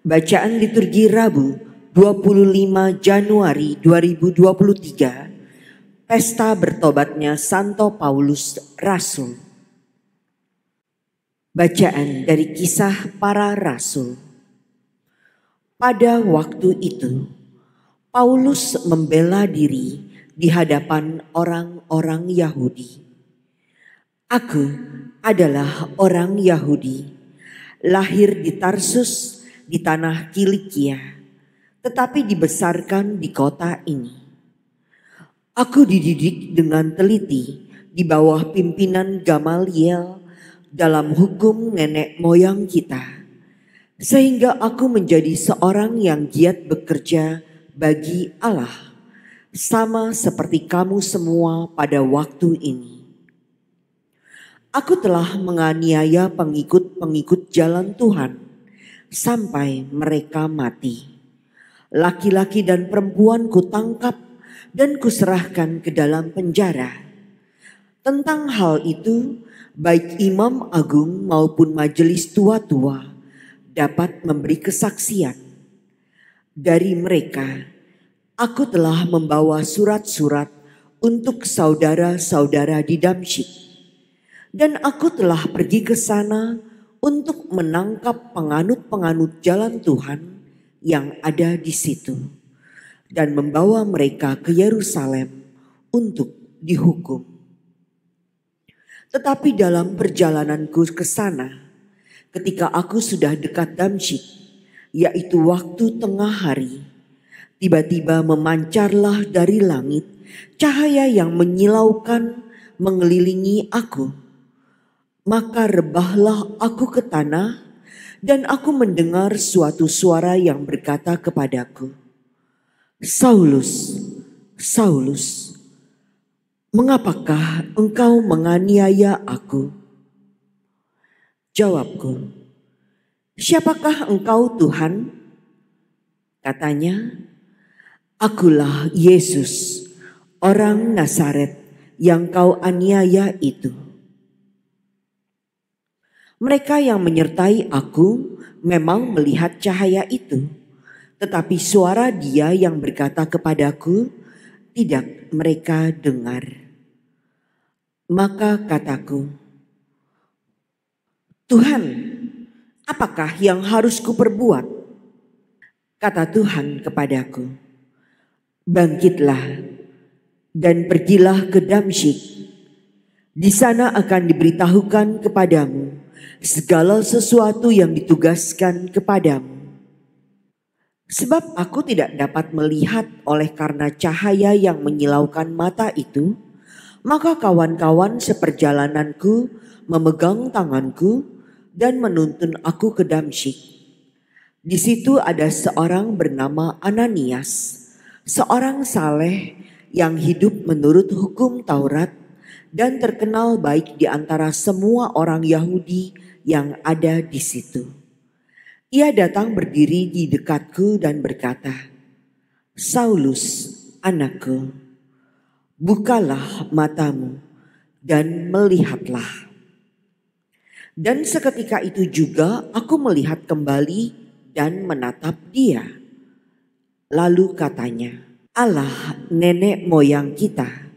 Bacaan liturgi Rabu 25 Januari 2023, Pesta bertobatnya Santo Paulus Rasul. Bacaan dari Kisah Para Rasul. Pada waktu itu, Paulus membela diri di hadapan orang-orang Yahudi. Aku adalah orang Yahudi, lahir di Tarsus di tanah Kilikia, tetapi dibesarkan di kota ini. Aku dididik dengan teliti di bawah pimpinan Gamaliel dalam hukum nenek moyang kita, sehingga aku menjadi seorang yang giat bekerja bagi Allah, sama seperti kamu semua pada waktu ini. Aku telah menganiaya pengikut-pengikut jalan Tuhan sampai mereka mati. Laki-laki dan perempuan kutangkap dan kuserahkan ke dalam penjara. Tentang hal itu, baik imam agung maupun majelis tua-tua dapat memberi kesaksian. Dari mereka, aku telah membawa surat-surat untuk saudara-saudara di Damsyik. Dan aku telah pergi ke sana untuk menangkap penganut-penganut jalan Tuhan yang ada di situ dan membawa mereka ke Yerusalem untuk dihukum. Tetapi dalam perjalananku ke sana, ketika aku sudah dekat Damsyik, yaitu waktu tengah hari, tiba-tiba memancarlah dari langit cahaya yang menyilaukan mengelilingi aku. Maka rebahlah aku ke tanah dan aku mendengar suatu suara yang berkata kepadaku, "Saulus, Saulus, mengapakah engkau menganiaya aku?" Jawabku, "Siapakah engkau, Tuhan?" Katanya, "Akulah Yesus, orang Nazaret yang kau aniaya itu." Mereka yang menyertai aku memang melihat cahaya itu, tetapi suara Dia yang berkata kepadaku tidak mereka dengar. Maka kataku, "Tuhan, apakah yang harus kuperbuat?" Kata Tuhan kepadaku, "Bangkitlah dan pergilah ke Damsyik. Di sana akan diberitahukan kepadamu segala sesuatu yang ditugaskan kepadamu." Sebab aku tidak dapat melihat oleh karena cahaya yang menyilaukan mata itu, maka kawan-kawan seperjalananku memegang tanganku dan menuntun aku ke Damsyik. Di situ ada seorang bernama Ananias, seorang saleh yang hidup menurut hukum Taurat dan terkenal baik di antara semua orang Yahudi yang ada di situ. Ia datang berdiri di dekatku dan berkata, "Saulus, anakku, bukalah matamu dan melihatlah." Dan seketika itu juga aku melihat kembali dan menatap dia. Lalu katanya, "Allah nenek moyang kita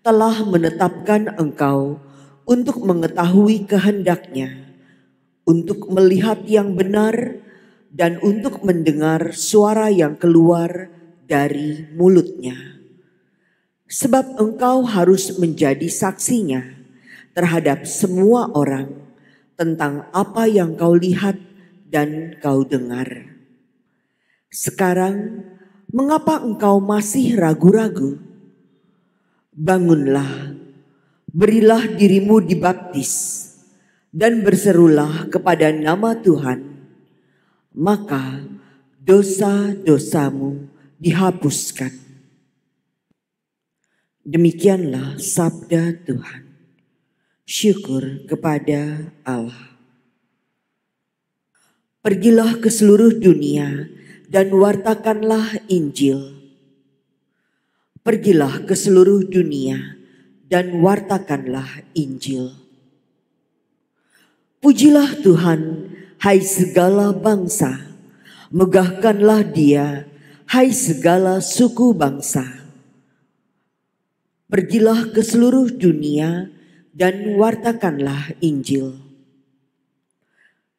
telah menetapkan engkau untuk mengetahui kehendaknya, untuk melihat yang benar dan untuk mendengar suara yang keluar dari mulutnya. Sebab engkau harus menjadi saksinya terhadap semua orang tentang apa yang kau lihat dan kau dengar. Sekarang mengapa engkau masih ragu-ragu? Bangunlah, berilah dirimu dibaptis, dan berserulah kepada nama Tuhan, maka dosa-dosamu dihapuskan." Demikianlah sabda Tuhan. Syukur kepada Allah. Pergilah ke seluruh dunia dan wartakanlah Injil. Pergilah ke seluruh dunia dan wartakanlah Injil. Pujilah Tuhan, hai segala bangsa. Megahkanlah dia, hai segala suku bangsa. Pergilah ke seluruh dunia dan wartakanlah Injil.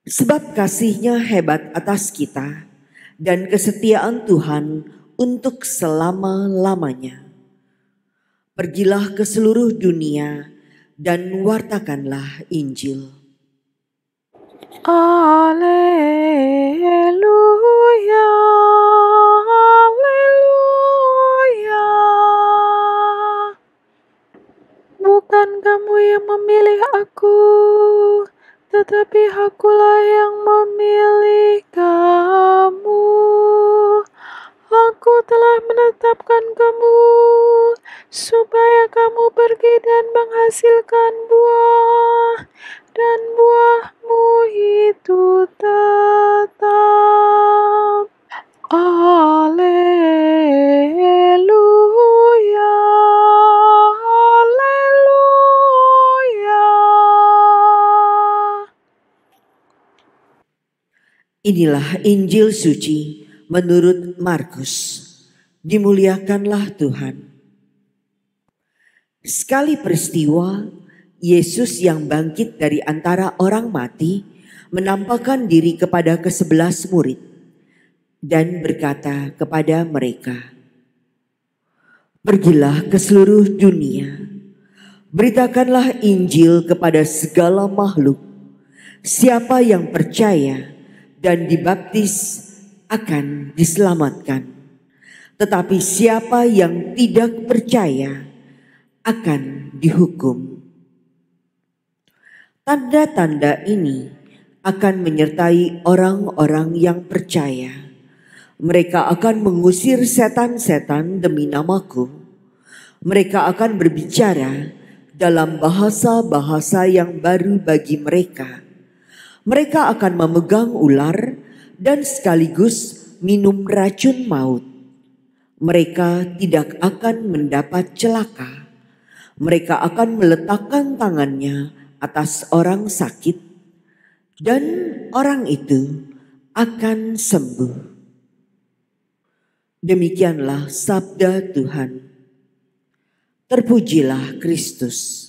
Sebab kasih-Nya hebat atas kita dan kesetiaan Tuhan untuk selama-lamanya. Pergilah ke seluruh dunia dan wartakanlah Injil. Haleluya, haleluya. Bukan kamu yang memilih aku, tetapi akulah yang memilih kamu. Aku telah menetapkan kamu supaya kamu pergi dan menghasilkan buah, dan buahmu itu tetap. Haleluya, haleluya. Inilah Injil suci menurut Markus. Dimuliakanlah Tuhan. Sekali peristiwa, Yesus yang bangkit dari antara orang mati menampakkan diri kepada ke-11 murid dan berkata kepada mereka, "Pergilah ke seluruh dunia, beritakanlah Injil kepada segala makhluk. Siapa yang percaya dan dibaptis akan diselamatkan, tetapi siapa yang tidak percaya akan dihukum." Tanda-tanda ini akan menyertai orang-orang yang percaya. Mereka akan mengusir setan-setan demi namaku. Mereka akan berbicara dalam bahasa-bahasa yang baru bagi mereka. Mereka akan memegang ular dan sekaligus minum racun maut. Mereka tidak akan mendapat celaka. Mereka akan meletakkan tangannya atas orang sakit dan orang itu akan sembuh. Demikianlah sabda Tuhan. Terpujilah Kristus.